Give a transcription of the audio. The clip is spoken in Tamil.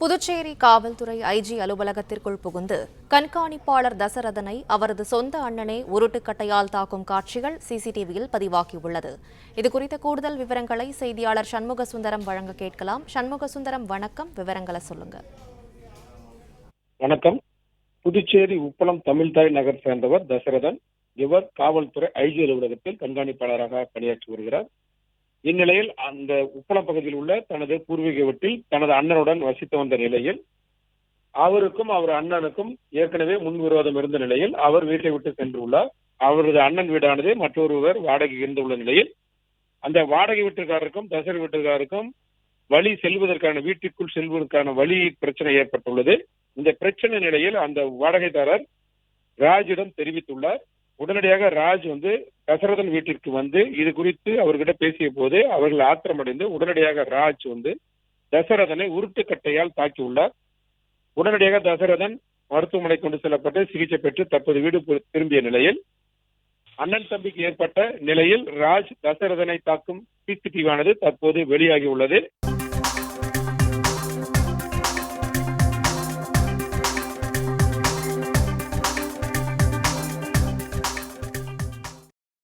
புதுச்சேரி காவல்துறை ஐஜி அலுவலகத்திற்குள் புகுந்து கண்காணிப்பாளர் தசரதனை அவரது சொந்த அண்ணனே உருட்டுக்கட்டையால் தாக்கும் காட்சிகள் சிசிடிவியில் பதிவாகியுள்ளது. இதுகுறித்த கூடுதல் விவரங்களை செய்தியாளர் சண்முக சுந்தரம் வழங்க கேட்கலாம். சண்முக சுந்தரம், வணக்கம். விவரங்களை சொல்லுங்க. வணக்கம். புதுச்சேரி உப்பளம் தமிழ்தாய் நகர் சேர்ந்தவர் தசரதன். இவர் காவல்துறை ஐஜி அலுவலகத்தில் கண்காணிப்பாளராக பணியாற்றி வருகிறார். இந்நிலையில் அந்த உப்பளம் பகுதியில் உள்ள தனது பூர்வீக வீட்டில் தனது அண்ணனுடன் வசித்து வந்த நிலையில் அவருக்கும் அவர் அண்ணனுக்கும் ஏற்கனவே முன்விரோதம் இருந்த நிலையில் அவர் வீட்டை விட்டு சென்றுள்ளார். அவரது அண்ணன் வீடானது மற்றொருவர் வாடகை இருந்துள்ள நிலையில் அந்த வாடகை வீட்டுக்காரருக்கும் தசரத் வீட்டுக்காருக்கும் வழி செல்வதற்கான வீட்டிற்குள் செல்வதற்கான வழி பிரச்சனை ஏற்பட்டுள்ளது. இந்த பிரச்சனை நிலையில் அந்த வாடகைதாரர் ராஜிடம் தெரிவித்துள்ளார். உடனடியாக ராஜ் தசரதன் வீட்டிற்கு வந்து இது குறித்து அவர்கிட்ட பேசிய போது அவர்கள் ஆத்திரமடைந்து உடனடியாக ராஜ் தசரதனை உருட்டுக்கட்டையால் தாக்கியுள்ளார். உடனடியாக தசரதன் மருத்துவமனை கொண்டு செல்லப்பட்டு சிகிச்சை பெற்று தற்போது வீடு திரும்பிய நிலையில் அண்ணன் தம்பிக்கு ஏற்பட்ட நிலையில் ராஜ் தசரதனை தாக்கும் சிசிடிவி ஆனது தற்போது வெளியாகி உள்ளது.